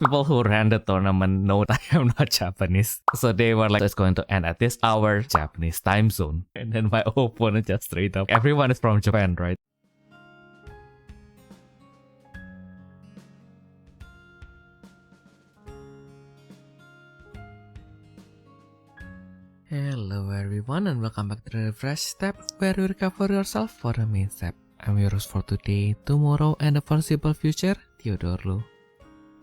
people who ran the tournament know that I am not Japanese. So they were like, it's going to end at this hour, Japanese time zone. And then my opponent just straight up, everyone is from Japan, right? Hello everyone and welcome back to the Fresh Step, where you recover yourself for the main step. I'm your host for today, tomorrow, and the foreseeable future, Theodore Lu.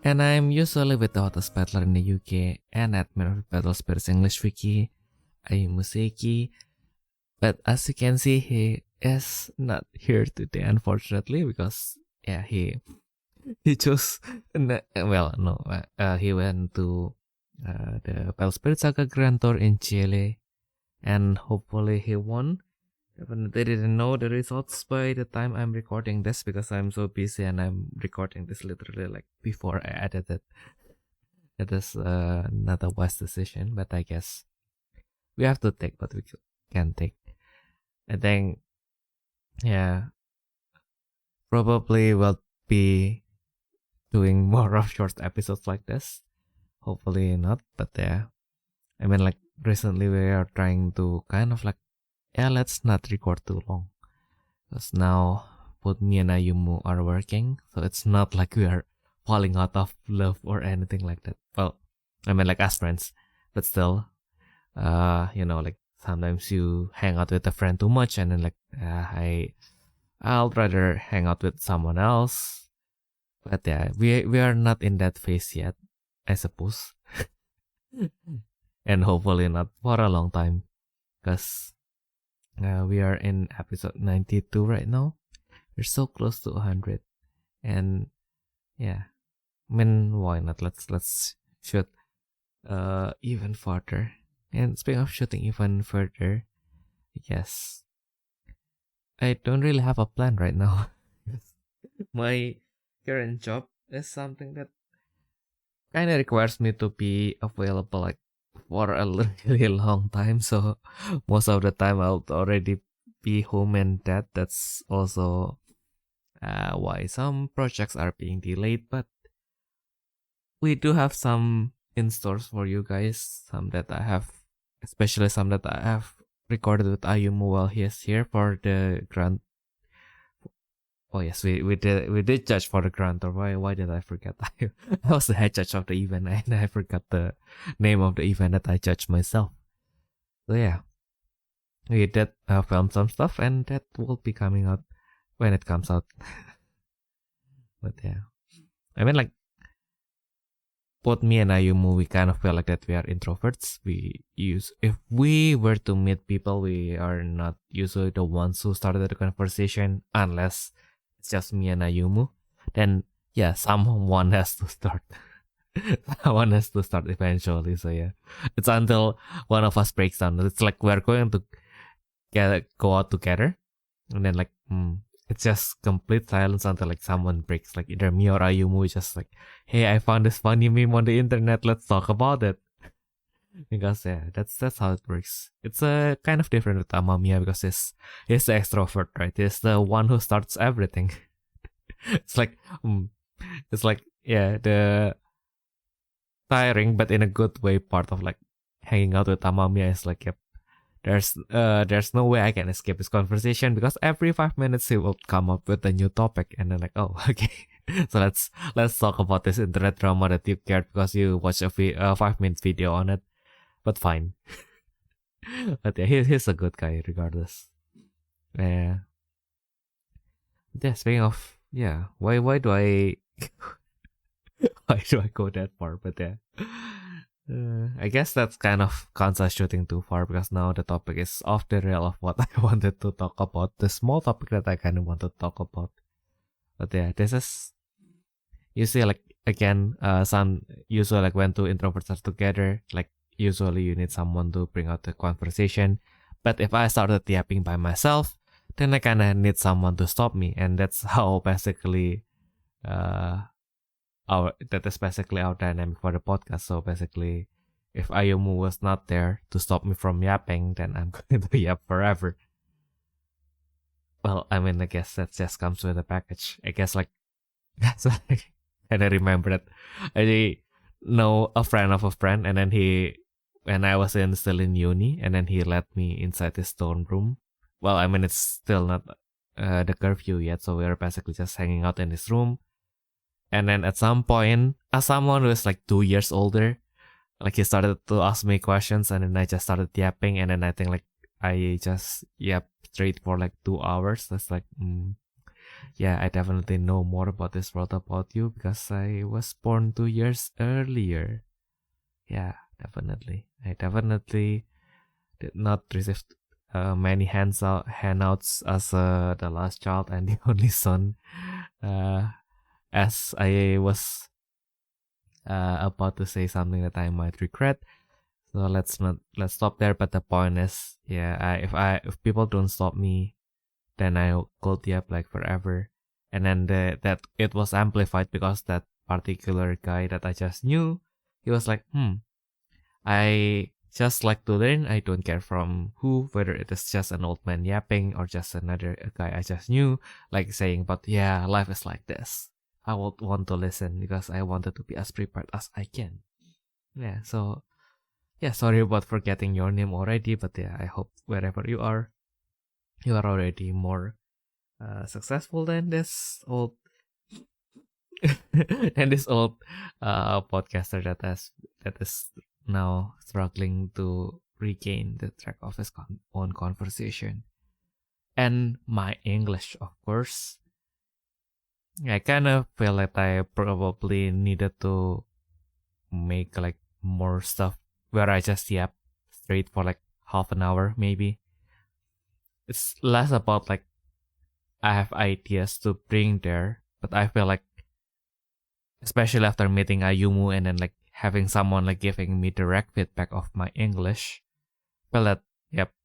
And I'm usually with the hottest battler in the UK and admin of Battle Spirits English Wiki, Ayumu Seiki. But as you can see, he is not here today, unfortunately, because he chose he went to the Battle Spirit Saga Grand Tour in Chile, and hopefully he won. They didn't know the results by the time I'm recording this because I'm so busy and I'm recording this literally like before I edited. It is not a wise decision, but I guess we have to take what we can take. I think, probably we'll be doing more of short episodes like this. Hopefully not, but I mean, like recently we are trying to kind of like, let's not record too long, because now both me and Ayumu are working, so it's not like we are falling out of love or anything like that. Well, I mean, like as friends, but still, like sometimes you hang out with a friend too much, and then like I'll rather hang out with someone else. But we are not in that phase yet, I suppose. And hopefully not for a long time, because we are in episode 92 right now. We're so close to 100, and I mean, why not? Let's shoot even further. And speaking of shooting even further, yes, I don't really have a plan right now. My current job is something that kind of requires me to be available like for a really long time, so most of the time I'll already be home, and that's also why some projects are being delayed, but we do have some in stores for you guys, especially some that I have recorded with Ayumu while he is here for the Grand. Oh yes, we did judge for the Grand Tour. Why did I forget? I was the head judge of the event and I forgot the name of the event that I judged myself. So yeah, we did film some stuff, and that will be coming out when it comes out. But I mean, like both me and Ayumu, we kind of feel like that we are introverts. If we were to meet people, we are not usually the ones who started the conversation unless it's just me and Ayumu. Then someone has to start. Someone has to start eventually. So it's until one of us breaks down. It's like we're going to go out together, and then like it's just complete silence until like someone breaks. Like either me or Ayumu is just like, hey, I found this funny meme on the internet. Let's talk about it. Because that's how it works. It's kind of different with Amamiya because he's the extrovert, right? He's the one who starts everything. It's like the tiring but in a good way part of like hanging out with Amamiya is like, there's no way I can escape this conversation, because every 5 minutes he will come up with a new topic, and then like, oh, okay. So let's talk about this internet drama that you cared because you watched a 5-minute video on it. But fine. But he's a good guy regardless. Speaking of, why do I why do I go that far? But I guess that's kind of Kansas shooting too far, because now the topic is off the rail of what I wanted to talk about. The small topic that I kind of want to talk about. But this is usually like, again, usually like when two introverts are together, like usually you need someone to bring out the conversation. But if I started yapping by myself, then I kind of need someone to stop me, and that's how basically our dynamic for the podcast. So basically, if Ayumu was not there to stop me from yapping, then I'm going to yap forever. Well, I mean, I guess that just comes with the package. I guess like And I remember that I know a friend of a friend, and then when I was still in uni, and then he let me inside his dorm room. Well, I mean, it's still not the curfew yet, so we were basically just hanging out in his room. And then at some point, as someone who is like 2 years older, like he started to ask me questions, and then I just started yapping, and then I think like I just yapped straight for like 2 hours. That's like, yeah, I definitely know more about this world about you because I was born 2 years earlier. Yeah, definitely. I definitely did not receive many handouts as the last child and the only son. As I was about to say something that I might regret. So let's stop there. But the point is, yeah, if people don't stop me, then I could yap like forever. And then that it was amplified because that particular guy that I just knew, he was like, I just like to learn. I don't care from who, whether it is just an old man yapping or just another guy I just knew, like saying, but yeah, life is like this. I would want to listen because I wanted to be as prepared as I can. Yeah, so yeah, sorry about forgetting your name already, but yeah, I hope wherever you are already more successful than this old podcaster that is now struggling to regain the track of his own conversation. And my English, of course. I kind of feel like I probably needed to make like more stuff where I just yap straight for like half an hour maybe. It's less about like I have ideas to bring there, but I feel like, especially after meeting Ayumu and then like having someone like giving me direct feedback of my English, I feel that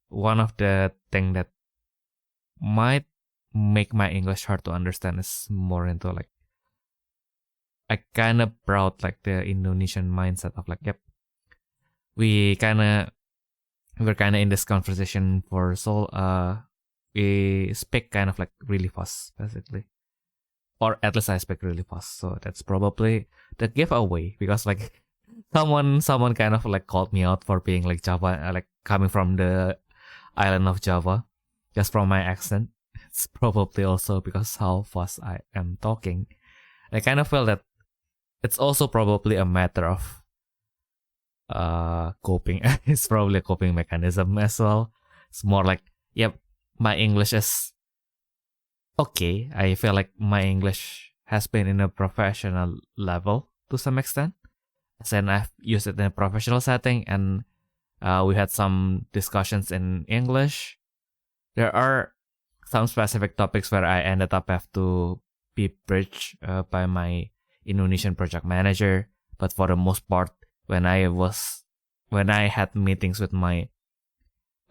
one of the thing that might make my English hard to understand is more into like I kind of brought like the Indonesian mindset of like we're kind of in this conversation for so we speak kind of like really fast basically, or at least I speak really fast, so that's probably the giveaway because like someone kind of like called me out for being like Java, like coming from the island of Java, just from my accent. It's probably also because how fast I am talking. I kind of feel that it's also probably a matter of coping. It's probably a coping mechanism as well. It's more like, my English is okay. I feel like my English has been in a professional level to some extent. And I've used it in a professional setting, and we had some discussions in English. There are some specific topics where I ended up have to be bridged by my Indonesian project manager, but for the most part, when I had meetings with my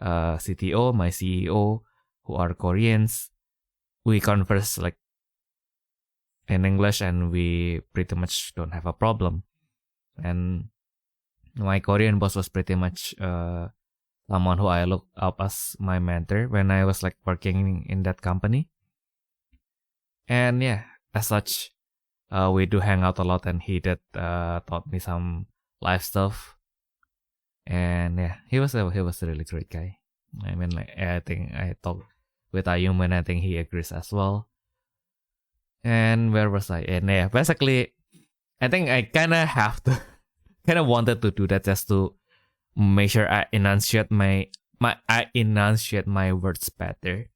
CTO, my CEO, who are Koreans, we converse like in English, and we pretty much don't have a problem. And my Korean boss was pretty much someone who I looked up as my mentor when I was like working in that company. And yeah, as such, we do hang out a lot, and he did taught me some life stuff. And yeah, he was a really great guy. I mean, like, I think I talked with Ayumu, and I think he agrees as well. And where was I? And yeah, basically, I think I kind of wanted to do that just to make sure I enunciate my words better.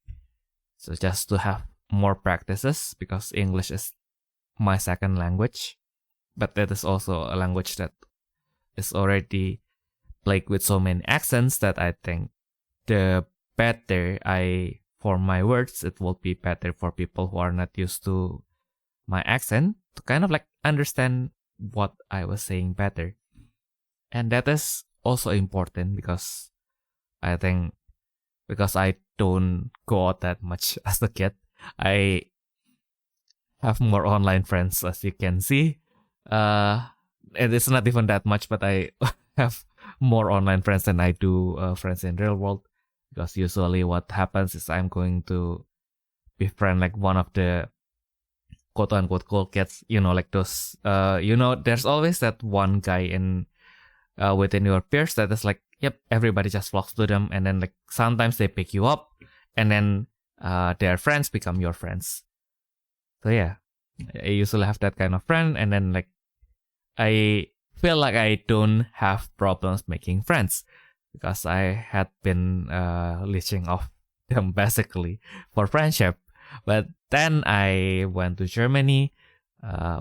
So just to have more practices, because English is my second language, but that is also a language that is already plagued with so many accents that I think the better I form my words, it will be better for people who are not used to my accent to kind of like understand what I was saying better. And that is also important because I think because I don't go out that much as a kid, I have more online friends, as you can see. It is not even that much, but I have more online friends than I do friends in real world. Because usually what happens is I'm going to befriend like one of the quote unquote cool kids, like those, there's always that one guy within your peers that is like, yep, everybody just flocks to them. And then like sometimes they pick you up and then their friends become your friends. So yeah, I usually have that kind of friend. And then like, I feel like I don't have problems making friends because I had been leeching off them basically for friendship. But then I went to Germany. I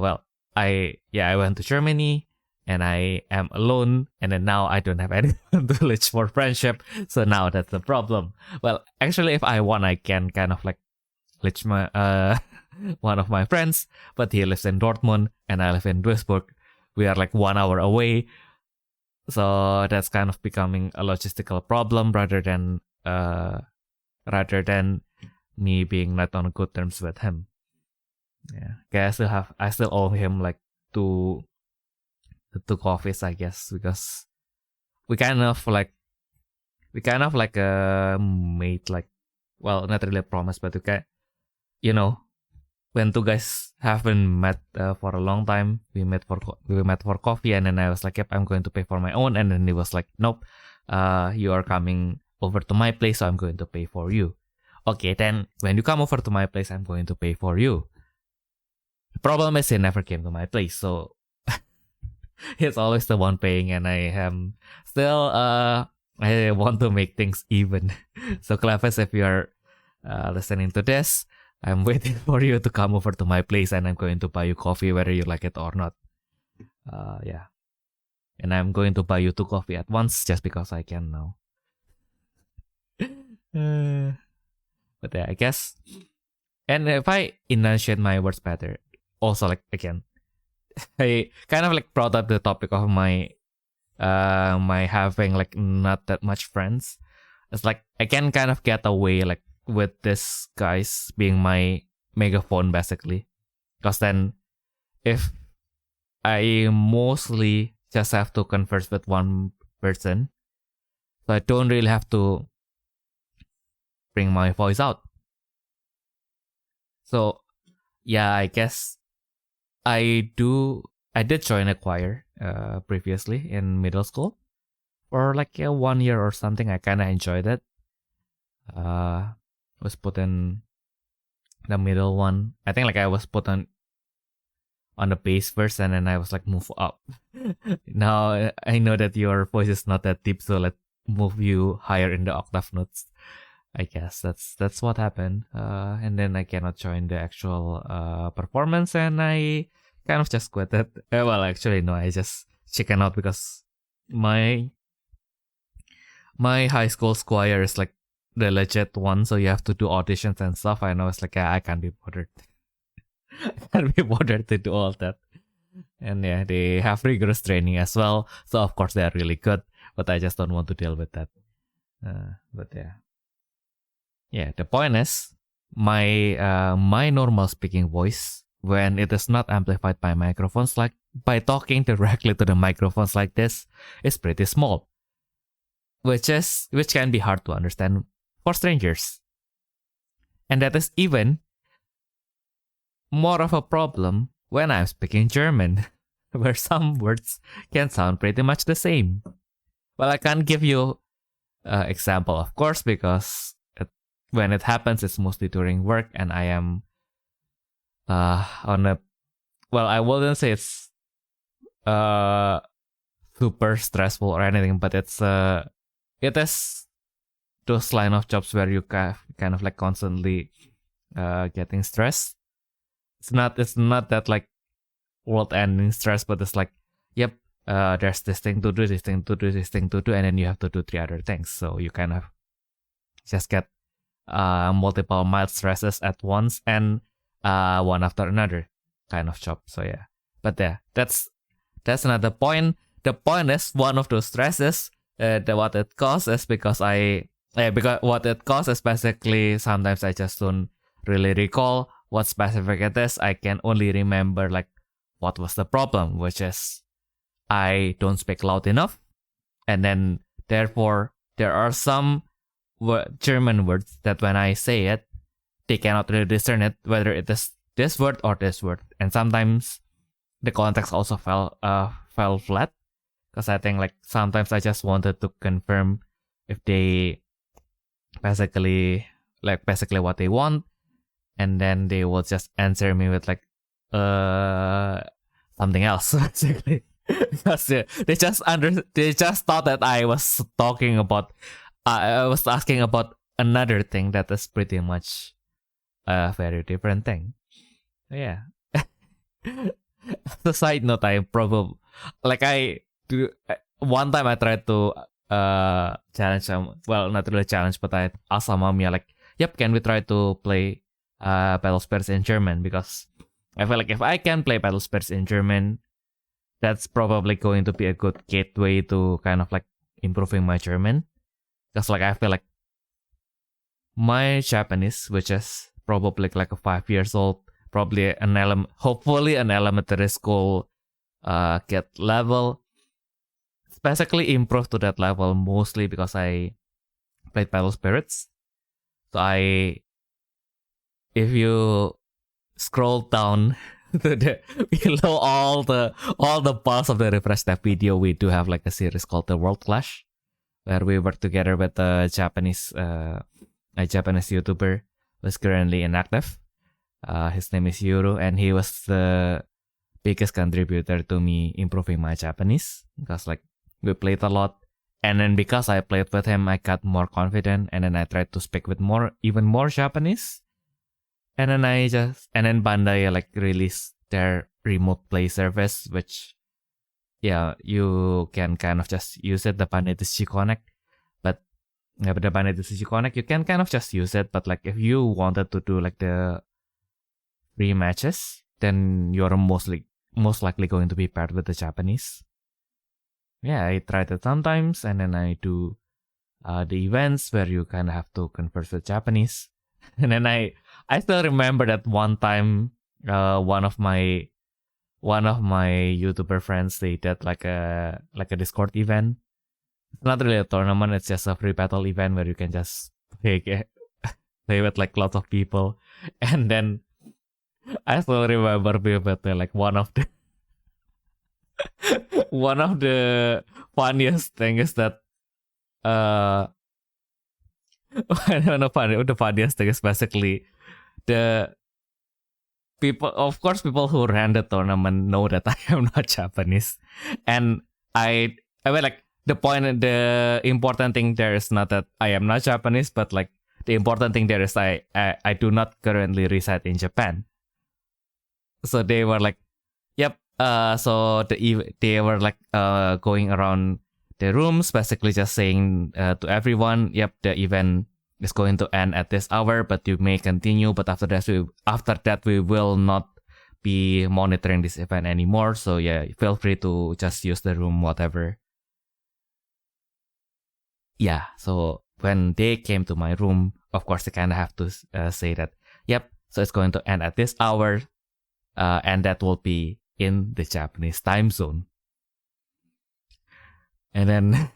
went to Germany and I am alone. And then now I don't have anyone to leech for friendship. So now that's the problem. Well, actually, if I want, I can kind of like leech my one of my friends. But he lives in Dortmund and I live in Duisburg. We are like 1 hour away. So that's kind of becoming a logistical problem rather than me being not on good terms with him. Yeah, okay, I still owe him like two coffees, I guess, because we kind of like made like, well, not really a promise, but when two guys haven't met for a long time, we met for coffee, and then I was like, yep, I'm going to pay for my own, and then he was like, nope, you are coming over to my place, so I'm going to pay for you. Okay, then when you come over to my place, I'm going to pay for you. The problem is he never came to my place, so he's always the one paying, and I am still I want to make things even. So Clevis, if you're listening to this, I'm waiting for you to come over to my place, and I'm going to buy you coffee whether you like it or not. Yeah, and I'm going to buy you 2 coffee at once just because I can now. But yeah, I guess. And if I enunciate my words better, also like again, I kind of like brought up the topic of my having like not that much friends. It's like I can kind of get away like with this guys being my megaphone basically, because then if I mostly just have to converse with one person, so I don't really have to bring my voice out. So yeah, I guess I did join a choir previously in middle school for like 1 year or something. I kind of enjoyed it. Was put in the middle one. I think like I was put on the bass first, and then I was like move up. Now I know that your voice is not that deep, so let's move you higher in the octave notes. I guess that's what happened. And then I cannot join the actual performance, and I kind of just quit it. Well, actually no, I just chicken out because my high school choir is like the legit one, so you have to do auditions and stuff. I know it's like I can't be bothered. I can't be bothered to do all that. And yeah, they have rigorous training as well, so of course they are really good. But I just don't want to deal with that. But yeah. The point is, my normal speaking voice, when it is not amplified by microphones, like by talking directly to the microphones like this, is pretty small, which can be hard to understand for strangers. And that is even more of a problem when I'm speaking German, where some words can sound pretty much the same. Well, I can't give you an example, of course, because when it happens, it's mostly during work, and I am I wouldn't say it's super stressful or anything, but it is those line of jobs where you kind of like constantly getting stressed. It's not that like world-ending stress, but it's like, yep, there's this thing to do, this thing to do, this thing to do, and then you have to do 3 other things. So you kind of just get multiple mild stresses at once, and one after another kind of job. So yeah, but yeah, that's another point. The point is, one of those stresses, what it causes, because what it causes basically, sometimes I just don't really recall what specific it is. I can only remember like what was the problem, which is I don't speak loud enough, and then therefore there are some German words that when I say it, they cannot really discern it whether it is this word or this word, and sometimes the context also fell flat, because I think like sometimes I just wanted to confirm if they basically what they want, and then they will just answer me with like something else basically. Because they just thought that I was talking about I was asking about another thing that is pretty much a very different thing. Yeah. As a side note, I probably one time I tried to challenge well, not really challenge, but I asked Mamiya like, yep, can we try to play Battle Spirits in German? Because I feel like if I can play Battle Spirits in German, that's probably going to be a good gateway to kind of like improving my German. Because like I feel like my Japanese, which is probably like a 5 years old, probably hopefully an elementary school get level, it's basically improved to that level mostly because I played Battle Spirits. So if you scroll down to the below all the parts of the Refresh Step video, we do have like a series called the World Clash, where we work together with a Japanese YouTuber who's currently inactive. His name is Yuru, and he was the biggest contributor to me improving my Japanese, because like we played a lot, and then because I played with him, I got more confident, and then I tried to speak with even more Japanese. And then Bandai like released their remote play service, which you can kind of just use it, the Bandai Sushi Connect. But the Bandai Sushi Connect, you can kind of just use it, but like if you wanted to do like the free matches, then you're most likely going to be paired with the Japanese. Yeah, I tried it sometimes, and then I do the events where you kind of have to converse with Japanese. And then I still remember that one time, one of my YouTuber friends, they did like a Discord event. It's not really a tournament; it's just a free battle event where you can just play with like lots of people. And then I still remember vividly like one of the funniest thing is that the funniest thing is basically the people who ran the tournament know that I am not Japanese, and I mean like the important thing there is not that I am not Japanese, but like the important thing there is I do not currently reside in Japan. So they were like, yep. So they were like going around the rooms, basically just saying to everyone, yep, the event is going to end at this hour, but you may continue. But after that, we will not be monitoring this event anymore. So yeah, feel free to just use the room, whatever. Yeah, so when they came to my room, of course, they kind of have to say that, yep, so it's going to end at this hour, and that will be in the Japanese time zone. And then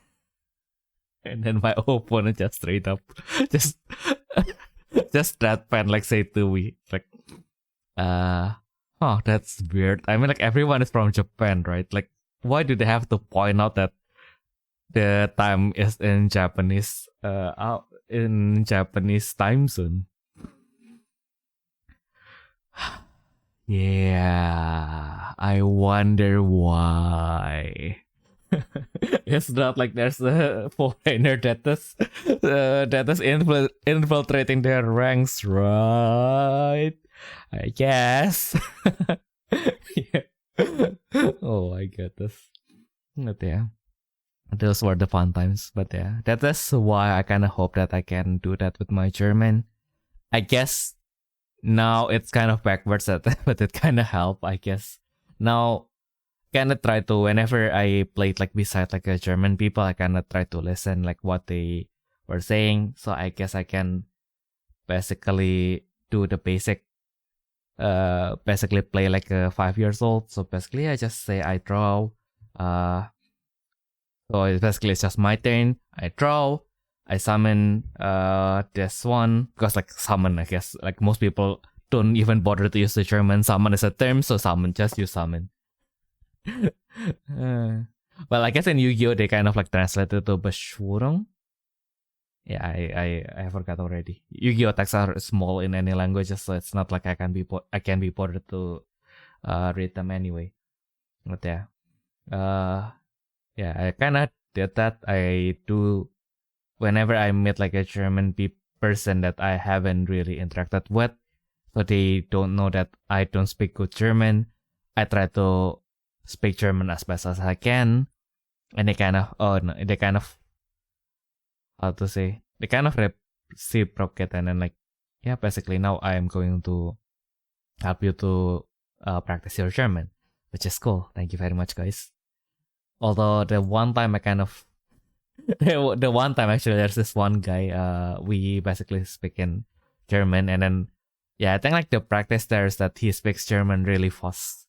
my opponent just straight up just that pen like say to me like, oh, that's weird. I mean like everyone is from Japan, right? Like why do they have to point out that the time is in Japanese time zone? Yeah, I wonder why. It's not like there's a foreigner that is infiltrating their ranks, right? I guess. Yeah. Oh, I get this. But yeah, those were the fun times. But yeah, that is why I kind of hope that I can do that with my German. I guess now it's kind of backwards, but it kind of helped. I guess now. Kind of try to, whenever I played like beside like a German people, I kind of try to listen like what they were saying. So I guess I can basically do the basically play like a 5 years old. So basically I just say I draw. So it's just my turn. I draw. I summon this one, because like summon, I guess like most people don't even bother to use the German. Summon is a term, so summon, just use summon. Well, I guess in Yu-Gi-Oh they kind of like translated to Beschwörung. Yeah, I forgot already. Yu-Gi-Oh texts are small in any languages, so it's not like I can be bothered to read them anyway. But yeah, I kind of did that. I do whenever I meet like a German person that I haven't really interacted with, so they don't know that I don't speak good German. I try to speak German as best as I can, and they kind of reciprocate, and then like, yeah, basically now I am going to help you to practice your German, which is cool. Thank you very much, guys. Although the one time actually there's this one guy, we basically speak in German, and then I think like the practice there is that he speaks German really fast.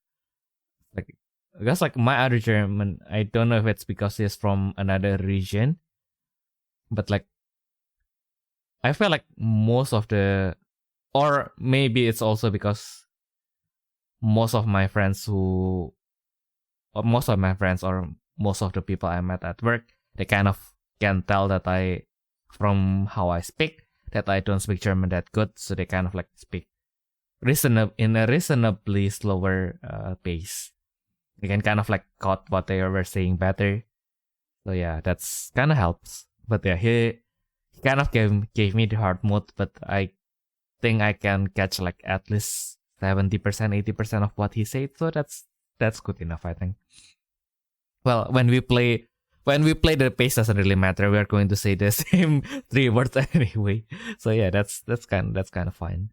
Like, I guess like my other German, I don't know if it's because he's from another region, but like I feel like most of my friends or most of the people I met at work, they kind of can tell that from how I speak, that I don't speak German that good, so they kind of like speak in a reasonably slower pace. They can kind of like caught what they were saying better. So yeah, that's kind of helps. But yeah, he kind of gave me the hard mode, but I think I can catch like at least 70%, 80% of what he said. So that's good enough, I think. Well, when we play, the pace doesn't really matter. We are going to say the same 3 words anyway. So yeah, that's kind of fine.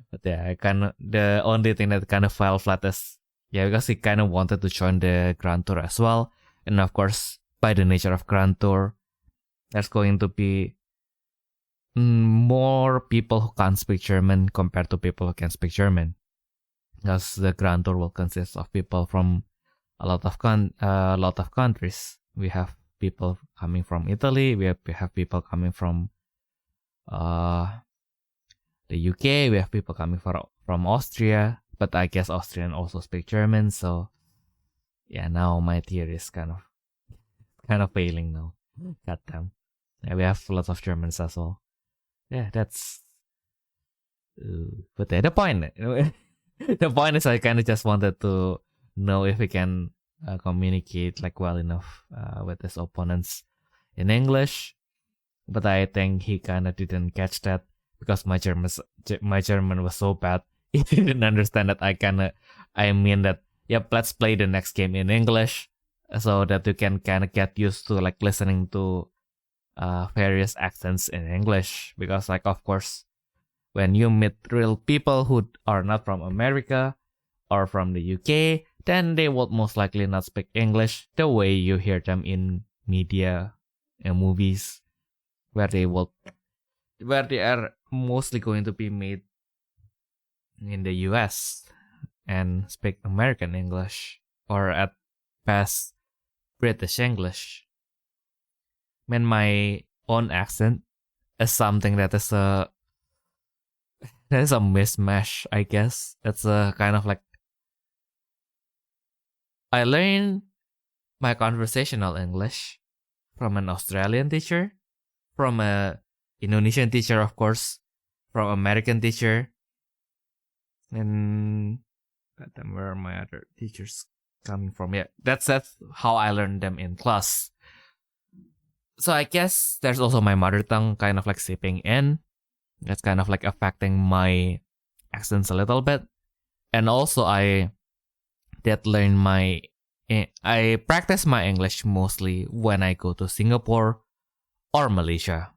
But yeah, the only thing that kind of fell flat is because he kind of wanted to join the Grand Tour as well, and of course, by the nature of Grand Tour, there's going to be more people who can't speak German compared to people who can speak German, because the Grand Tour will consist of people from a lot of countries. We have people coming from Italy. We have people coming from the UK. We have people coming from Austria, but I guess Austrian also speak German. So yeah, now my theory is kind of failing now. Goddamn. Yeah, we have lots of Germans as well. Yeah, that's. But the point is, I kind of just wanted to know if we can communicate like well enough with his opponents in English, but I think he kind of didn't catch that because my German was so bad. He didn't understand that I mean that let's play the next game in English so that you can kind of get used to like listening to various accents in English, because like of course when you meet real people who are not from America or from the UK, then they will most likely not speak English the way you hear them in media and movies, where they are mostly going to be made in the US and speak American English, or at best British English. Man, my own accent is something that is a mismatch, I guess. It's a kind of like, I learned my conversational English from an Australian teacher, from a Indonesian teacher, of course, from American teacher, and where are my other teachers coming from? Yeah, that's how I learned them in class. So I guess there's also my mother tongue kind of like seeping in. That's kind of like affecting my accents a little bit. And also I practice my English mostly when I go to Singapore or Malaysia,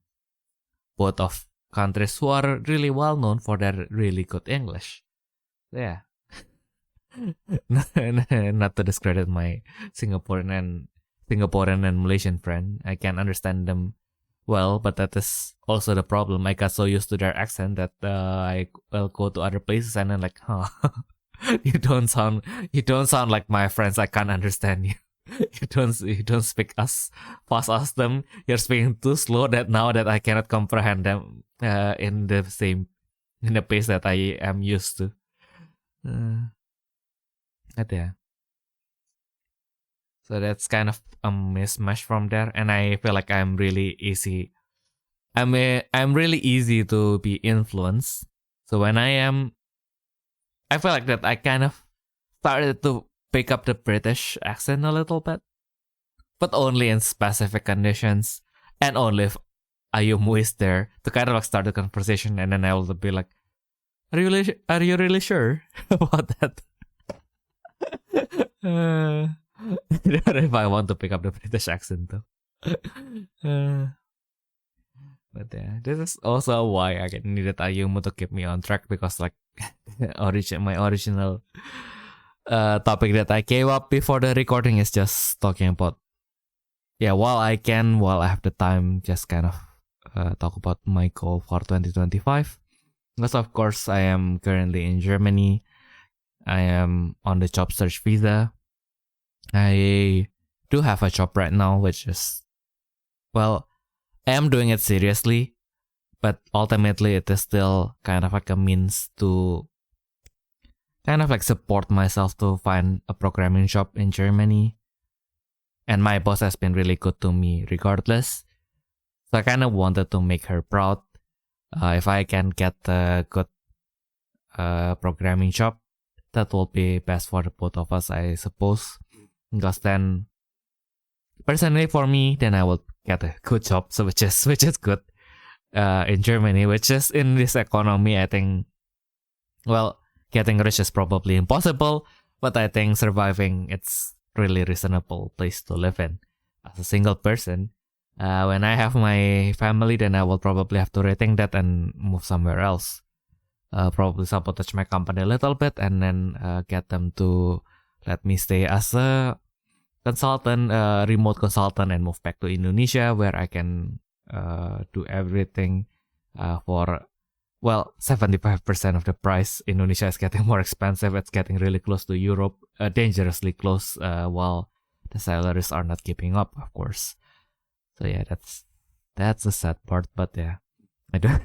both of countries who are really well known for their really good English. Yeah. Not to discredit my Singaporean and Malaysian friend. I can understand them well, but that is also the problem. I got so used to their accent that I will go to other places and I'm like, you don't sound like my friends. I can't understand you. You don't speak as fast as them. You're speaking too slow that now that I cannot comprehend them in the same in a pace that I am used to. But yeah. So that's kind of a mismatch from there, and I feel like I'm really easy. I'm really easy to be influenced. So when I feel like that I kind of started to pick up the British accent a little bit, but only in specific conditions, and only if Ayumu is there to kind of like start the conversation, and then I will be like, "Are you really sure about that?" I don't know if I want to pick up the British accent though. But yeah, this is also why I needed Ayumu to keep me on track, because like my original topic that I came up before the recording is just talking about, while I have the time, just kind of talk about my goal for 2025. Because of course I am currently in Germany. I am on the job search visa. I do have a job right now, which is, well, I am doing it seriously, but ultimately it is still kind of like a means to kind of like support myself to find a programming job in Germany. And my boss has been really good to me regardless. So I kind of wanted to make her proud. If I can get a good programming job, that will be best for the both of us, I suppose. Because then, personally for me, then I will get a good job, so which is good in Germany. Which is in this economy, I think, well, getting rich is probably impossible, but I think surviving, it's really reasonable place to live in as a single person. When I have my family, then I will probably have to rethink that and move somewhere else. Probably sabotage my company a little bit, and then get them to let me stay as a consultant, remote consultant, and move back to Indonesia, where I can do everything for, well, 75% of the price. Indonesia is getting more expensive. It's getting really close to Europe, dangerously close, while the salaries are not keeping up, of course. So yeah, that's the sad part. But yeah, I don't.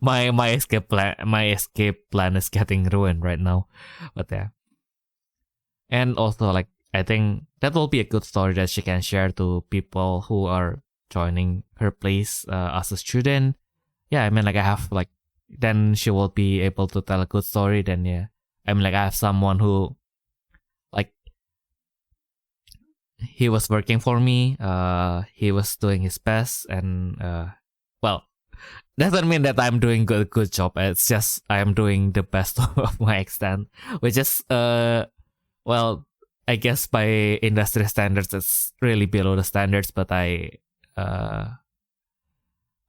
my escape plan is getting ruined right now. But yeah, and also like I think that will be a good story that she can share to people who are joining her place as a student. Yeah, I mean like I have like, then she will be able to tell a good story. Then yeah, I mean like I have someone who, like, he was working for me. He was doing his best, and well, doesn't mean that I'm doing good job. It's just I am doing the best of my extent, which is well, I guess by industry standards, it's really below the standards. But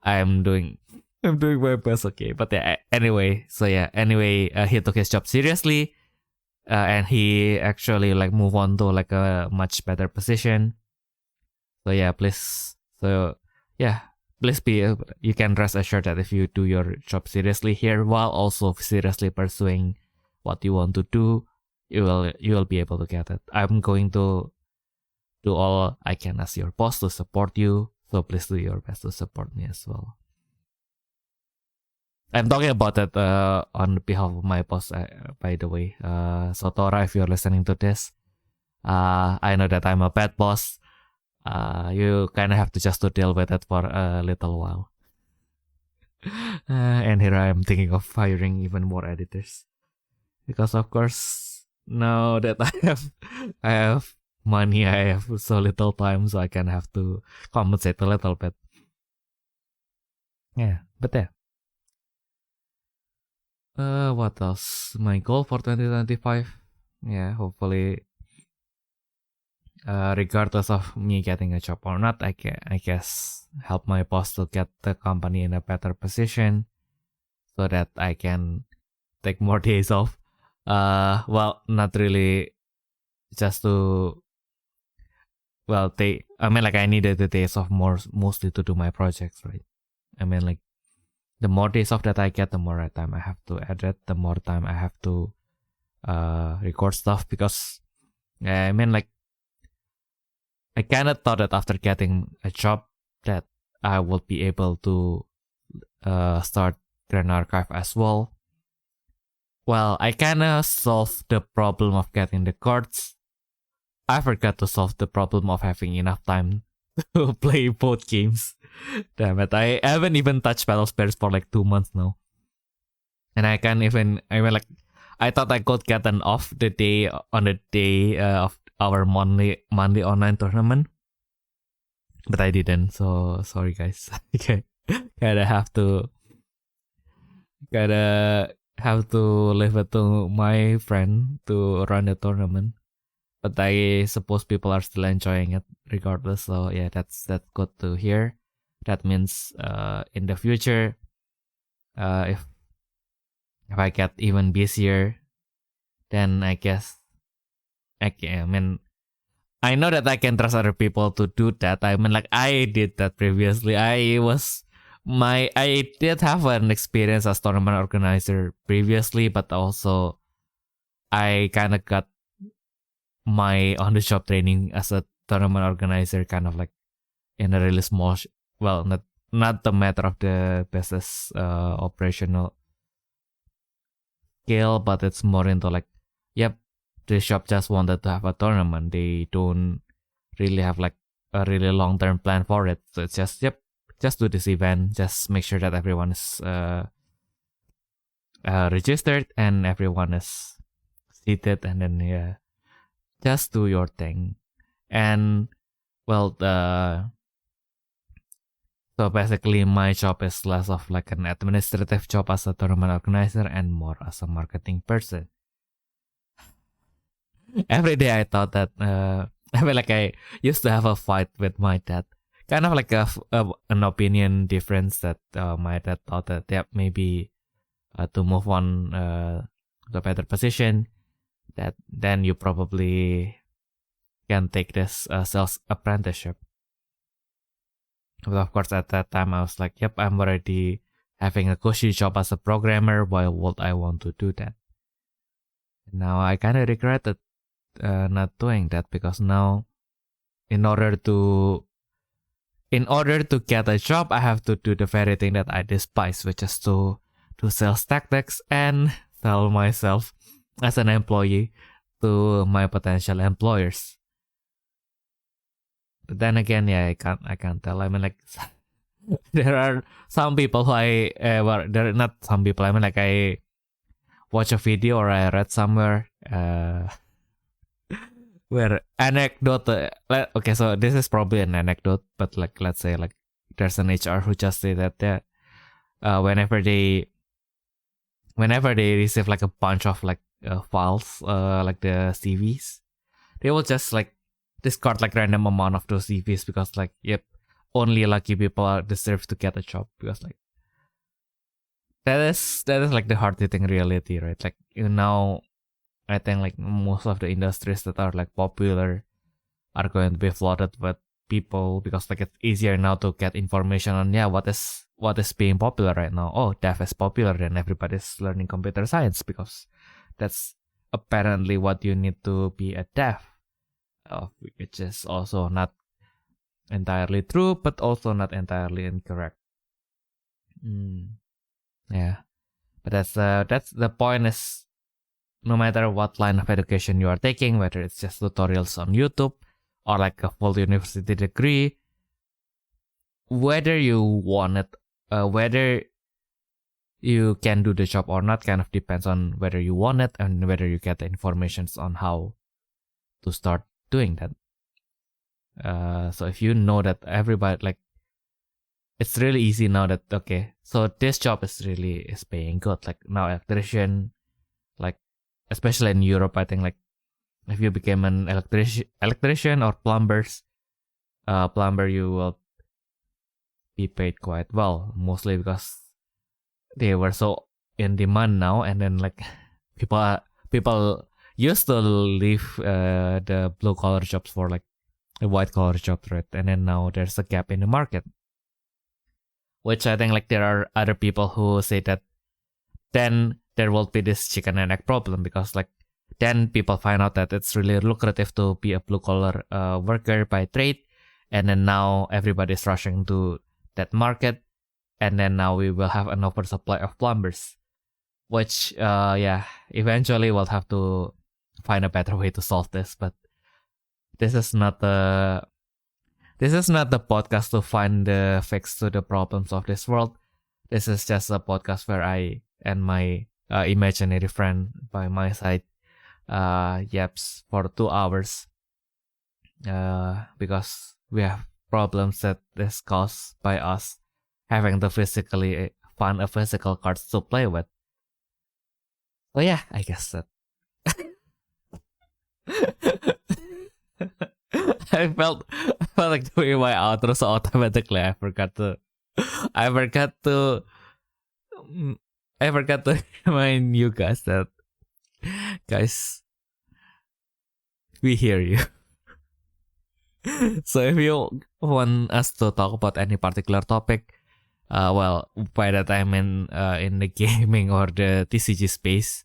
I'm doing my best, okay. But yeah, anyway, he took his job seriously, and he actually like move on to like a much better position. So yeah, please be, you can rest assured that if you do your job seriously here while also seriously pursuing what you want to do, you will be able to get it. I'm going to do all I can as your boss to support you, so please do your best to support me as well. I'm talking about that on behalf of my boss, by the way. So Tora, if you're listening to this, I know that I'm a bad boss. You kind of have to just to deal with it for a little while. And here I am thinking of hiring even more editors, because of course now that I have money, I have so little time, so I can have to compensate a little bit. Yeah, but yeah. What else? My goal for 2025? Yeah, hopefully, regardless of me getting a job or not, I guess help my boss to get the company in a better position, so that I can take more days off. Well, not really, just to, well, I mean, like I needed the days off mostly to do my projects, right? I mean, like, the more days off that I get, the more time I have to edit, the more time I have to record stuff, because I mean, like, I kind of thought that after getting a job that I would be able to start Grand Archive as well. Well, I kinda solved the problem of getting the cards. I forgot to solve the problem of having enough time to play both games. Damn it, I haven't even touched Battle Spirits for like 2 months now. And I thought I could get an off the day on the day of our monthly online tournament. But I didn't, so sorry guys. Okay. Gotta have to leave it to my friend to run the tournament. But I suppose people are still enjoying it regardless. So yeah, that's good to hear. That means in the future, if I get even busier, then I guess I know that I can trust other people to do that. I mean, like, I did that previously. I did have an experience as tournament organizer previously, but also I kind of got my on-the-job training as a tournament organizer kind of like in a really small, not the matter of the business operational scale, but it's more into like, yep, the shop just wanted to have a tournament. They don't really have like a really long-term plan for it. So it's just, yep, just do this event. Just make sure that everyone is registered and everyone is seated, and then yeah, just do your thing. And well, so basically my job is less of like an administrative job as a tournament organizer and more as a marketing person. Every day I thought that I used to have a fight with my dad, kind of like an opinion difference that my dad thought that maybe to move on to a better position, that then you probably can take this sales apprenticeship. But of course at that time I was like, yep, I'm already having a cushy job as a programmer. Why would I want to do that? Now I kind of regretted not doing that, because now in order to get a job, I have to do the very thing that I despise, which is to sales tactics and sell myself as an employee to my potential employers. But then again, yeah, I can't tell. I mean, like, there are some people who there are not some people. I mean, like, I watch a video or I read somewhere where anecdote. Okay, so this is probably an anecdote, but like, let's say like there's an HR who just say that whenever they receive like a bunch of like files, like the CVs, they will just like discard like random amount of those CVs, because like, yep, only lucky people deserve to get a job, because like that is like the hard hitting reality, right? Like, you know, I think like most of the industries that are like popular are going to be flooded with people, because like it's easier now to get information on what is being popular right now. Oh, dev is popular, then everybody's learning computer science because that's apparently what you need to be a dev, which is also not entirely true, but also not entirely incorrect. Yeah, but that's the point is, no matter what line of education you are taking, whether it's just tutorials on YouTube or like a full university degree, whether you want it, whether you can do the job or not, kind of depends on whether you want it and whether you get the information on how to start doing that. So if you know that everybody, like, it's really easy now that, okay, so this job is paying good. Like now electrician, like, especially in Europe, I think like if you became an electrician or plumber, you will be paid quite well, mostly because they were so in demand now. And then like people used to leave the blue collar jobs for like the white collar jobs, right? And then now there's a gap in the market, which I think like there are other people who say that then there will be this chicken and egg problem, because like then people find out that it's really lucrative to be a blue collar worker by trade, and then now everybody's rushing to that market, and then now we will have an oversupply of plumbers, which eventually we'll have to find a better way to solve this. But this is not the podcast to find the fix to the problems of this world. This is just a podcast where I and my imaginary friend by my side yaps for 2 hours because we have problems that is caused by us having to physically find a physical cards to play with. So yeah, I guess that. I felt like doing my outro, so automatically I forgot to remind you guys that, guys, we hear you. So if you want us to talk about any particular topic, well, by that I mean in the gaming or the TCG space,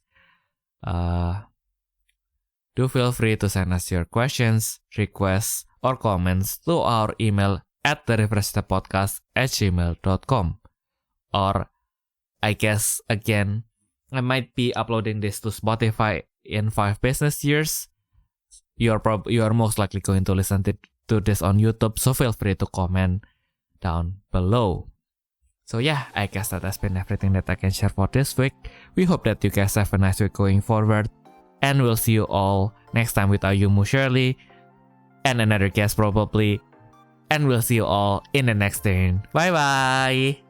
do feel free to send us your questions, requests, or comments to our email at therefreshsteppodcast@gmail.com. Or I guess again, I might be uploading this to Spotify in 5 business years. You are most likely going to listen to this on YouTube, so feel free to comment down below. So yeah, I guess that has been everything that I can share for this week. We hope that you guys have a nice week going forward, and we'll see you all next time with Ayumu Shirley and another guest probably. And we'll see you all in the next turn. Bye bye!